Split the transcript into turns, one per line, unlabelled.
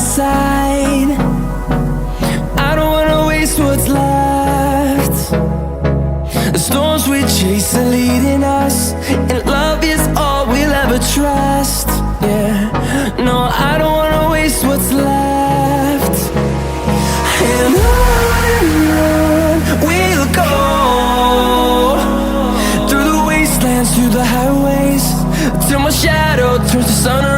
side. I don't wanna waste what's left. The storms we chase are leading us, and love is all we'll ever trust. Yeah, no, I don't wanna waste what's left. And on we'll go, through the wastelands, through the highways, till my shadow turns to sun